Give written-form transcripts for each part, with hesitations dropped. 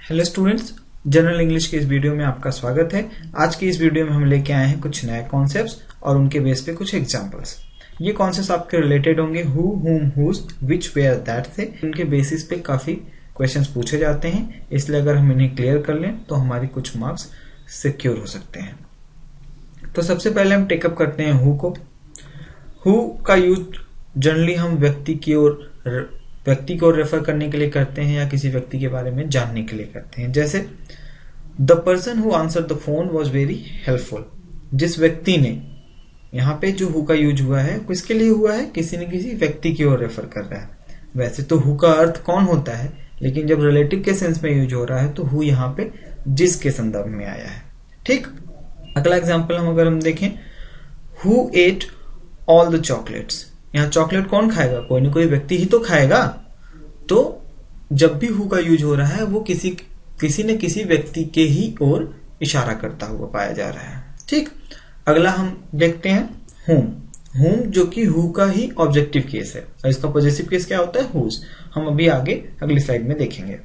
Hello students, general English के इस video में आपका स्वागत है। आज की इस वीडियो में हम लेके आए हैं कुछ नए कॉन्सेप्ट्स और उनके बेस पे कुछ एग्जांपल्स। ये कॉन्सेप्ट्स आपके रिलेटेड होंगे हु, हुम, हुज, विच, वेयर, दैट से। इनके बेसिस पे काफी क्वेश्चंस पूछे जाते हैं, इसलिए अगर हम इन्हें क्लियर कर लें तो हमारी कुछ मार्क्स सिक्योर हो सकते हैं। तो सबसे पहले हम टेकअप करते हैं हु को। हु का यूज जनरली हम व्यक्ति को रेफर करने के लिए करते हैं या किसी व्यक्ति के बारे में जानने के लिए करते हैं। जैसे the person who answer the phone was very helpful. जिस व्यक्ति ने, यहाँ पे जो हु का यूज हुआ है किसके लिए हुआ है, किसी न किसी व्यक्ति की ओर रेफर कर रहा है। वैसे तो हु का अर्थ कौन होता है, लेकिन जब रिलेटिव के सेंस में यूज हो रहा है तो हु यहाँ पे जिस के संदर्भ में आया है। ठीक, अगला एग्जाम्पल अगर हम देखें, who at all the chocolates. यहाँ चॉकलेट कौन खाएगा, कोई ना कोई व्यक्ति ही तो खाएगा। तो जब भी हु का यूज हो रहा है वो किसी न किसी व्यक्ति के ही ओर इशारा करता हुआ पाया जा रहा है। ठीक, अगला हम देखते हैं हुम। हुम जो कि हु का ही ऑब्जेक्टिव केस है और इसका पॉजिटिव केस क्या होता है, हुज। हम अभी आगे अगली स्लाइड में देखेंगे।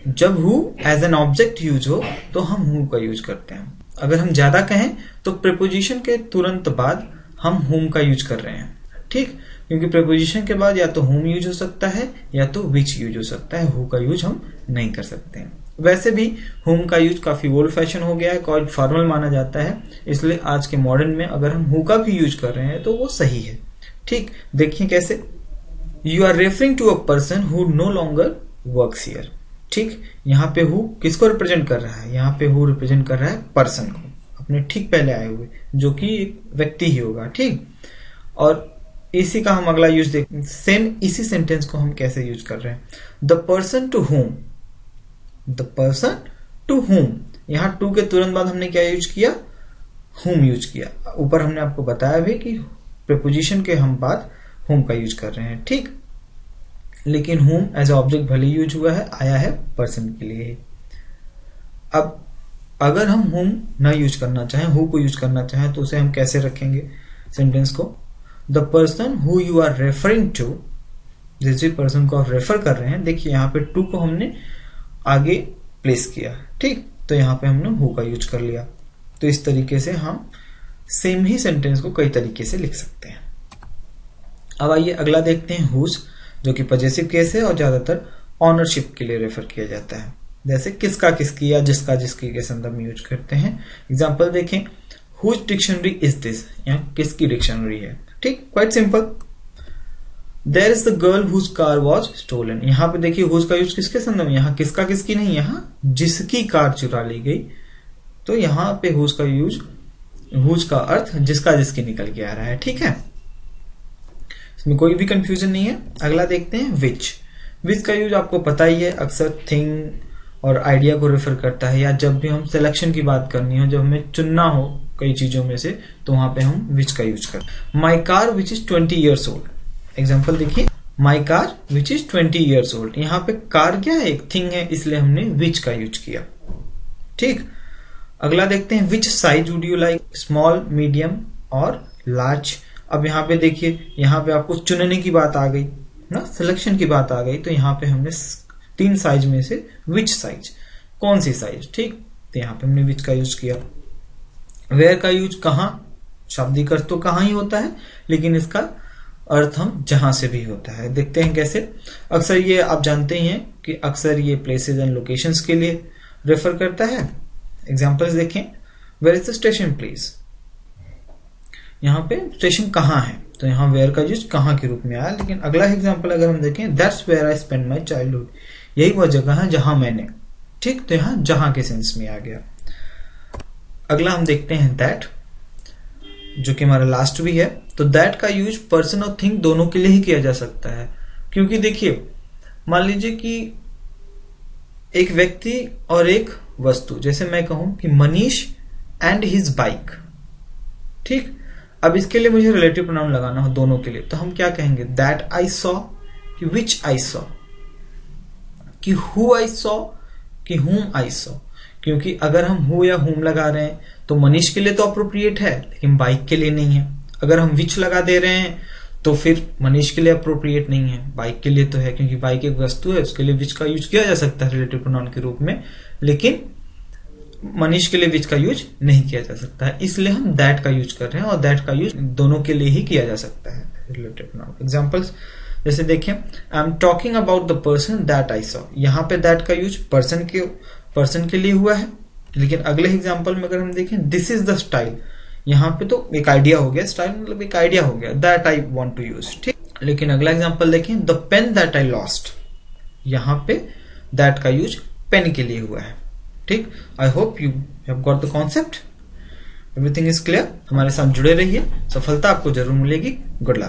जब who as an object use हो तो हम हु का यूज करते हैं। अगर हम ज्यादा कहें तो प्रीपोजिशन के तुरंत बाद हम हुम का यूज कर रहे हैं। ठीक, क्योंकि प्रीपोजिशन के बाद या तो हुम यूज हो सकता है या तो विच यूज हो सकता है, हु का यूज हम नहीं कर सकते हैं। वैसे भी हुम का यूज काफी ओल्ड फैशन हो गया है, क्वाइट फॉर्मल माना जाता है, इसलिए आज के मॉडर्न में अगर हम हु का भी यूज कर रहे हैं तो वो सही है। ठीक, देखिए कैसे, you are referring to a person who no longer works here. ठीक, यहाँ पे हु किसको रिप्रेजेंट कर रहा है, यहाँ पे हु रिप्रेजेंट कर रहा है पर्सन को, अपने ठीक पहले आए हुए, जो कि एक व्यक्ति ही होगा। ठीक, और इसी का हम अगला यूज देख, सेम इसी सेंटेंस को हम कैसे यूज कर रहे हैं। The person to whom, the person to whom, यहाँ टू के तुरंत बाद हमने क्या यूज किया, होम यूज किया। ऊपर हमने आपको बताया भी कि प्रीपोजिशन के हम बाद होम का यूज कर रहे हैं। ठीक, लेकिन होम एज ऑब्जेक्ट भले यूज हुआ है, आया है पर्सन के लिए। अब अगर हम होम ना यूज करना चाहें, हु को यूज करना चाहें, तो उसे हम कैसे रखेंगे सेंटेंस को। The person who you are referring to, जिस भी पर्सन को आप रेफर कर रहे हैं, देखिए यहाँ पे टू को हमने आगे प्लेस किया। ठीक, तो यहाँ पे हमने हु का यूज कर लिया। तो इस तरीके से हम सेम ही सेंटेंस को कई तरीके से लिख सकते हैं। अब आइए अगला देखते हैं हुज, जो कि पॉजेसिव केस है और ज्यादातर ऑनरशिप के लिए रेफर किया जाता है। जैसे किसका किसकी या जिसका जिसकी के संदर्भ में यूज करते हैं। एग्जाम्पल देखें, हुज डिक्शनरी इज दिस, यहाँ किसकी डिक्शनरी है। ठीक, quite simple. There is the girl whose car was stolen. यहाँ पे देखिए हुज का यूज किसके संदर्भ में, यहाँ किसका किसकी नहीं, यहाँ जिसकी कार चुरा ली गई। तो यहाँ पे हुज का यूज, हुज का अर्थ जिसका जिसकी निकल के आ रहा है। ठीक है, इसमें कोई भी कंफ्यूजन नहीं है। अगला देखते हैं विच। विच का यूज आपको पता ही है, अक्सर थिंग और आइडिया को रेफर करता है, या जब भी हम सिलेक्शन की बात करनी हो, जब हमें चुनना हो कई चीजों में से, तो वहां पे हम विच का यूज करते हैं। My car which is 20 years old। Example देखिए, my car which is 20 years old। यहाँ पे कार क्या है, एक थिंग है, इसलिए हमने विच का यूज किया। ठीक, अगला देखते हैं which size would you like, small, medium और लार्ज। अब यहाँ पे देखिए, यहाँ पे आपको चुनने की बात आ गई ना, सिलेक्शन की बात आ गई, तो यहाँ पे हमने 3 साइज में से विच साइज, कौन सी साइज। ठीक, तो यहाँ पे हमने विच का यूज किया। वेयर का यूज कहाँ, शाब्दिक अर्थ तो कहाँ ही होता है, लेकिन इसका अर्थ हम जहां से भी होता है। देखते हैं कैसे। अक्सर ये आप जानते ही हैं कि अक्सर ये प्लेसेस एंड लोकेशंस के लिए रेफर करता है। एग्जांपल्स देखें, where is the station please. यहाँ पे स्टेशन कहाँ है, तो यहाँ वेयर का यूज कहाँ के रूप में आया। लेकिन अगला एग्जाम्पल अगर हम देखें, that's where I spend my childhood, यही वह जगह है जहां मैंने। ठीक, तो यहाँ जहां के सेंस में आ गया। अगला हम देखते हैं दैट, जो कि हमारा लास्ट भी है। तो दैट का यूज पर्सन और थिंग दोनों के लिए ही किया जा सकता है, क्योंकि देखिए मान लीजिए कि एक व्यक्ति और एक वस्तु, जैसे मैं कहूं कि मनीष एंड हिज बाइक। ठीक, अब इसके लिए मुझे रिलेटिव प्रोनाउन लगाना हो दोनों के लिए, तो हम क्या कहेंगे, दैट आई सॉ, कि विच आई सॉ, कि हु आई सॉ, कि हुम आई सॉ। क्योंकि अगर हम हु या हुम लगा रहे हैं तो मनीष के लिए तो अप्रोप्रिएट है, लेकिन बाइक के लिए नहीं है। अगर हम विच लगा दे रहे हैं तो फिर मनीष के लिए अप्रोप्रिएट नहीं है, बाइक के लिए तो है, क्योंकि बाइक एक वस्तु है, उसके लिए विच का यूज किया जा सकता है रिलेटिव प्रोनाउन के रूप में, लेकिन मनीष के लिए विच का यूज नहीं किया जा सकता है, इसलिए हम दैट का यूज कर रहे हैं, और दैट का यूज दोनों के लिए ही किया जा सकता है रिलेटिव प्रोनाउन। एग्जांपल्स जैसे देखिए, I am talking about the person that I saw, यहाँ पे दैट का यूज पर्सन के लिए हुआ है, लेकिन अगले एग्जाम्पल में अगर हम देखें, दिस इज द स्टाइल, यहाँ पे तो एक आइडिया हो गया, स्टाइल मतलब एक आइडिया हो गया, that I want to use, ठीक। लेकिन अगला एग्जांपल देखें, the pen that I lost, यहाँ पे दैट का यूज पेन के लिए हुआ है, ठीक। I hope you have got the concept, everything is clear. हमारे साथ जुड़े रहिए, सफलता आपको जरूर मिलेगी। Good luck.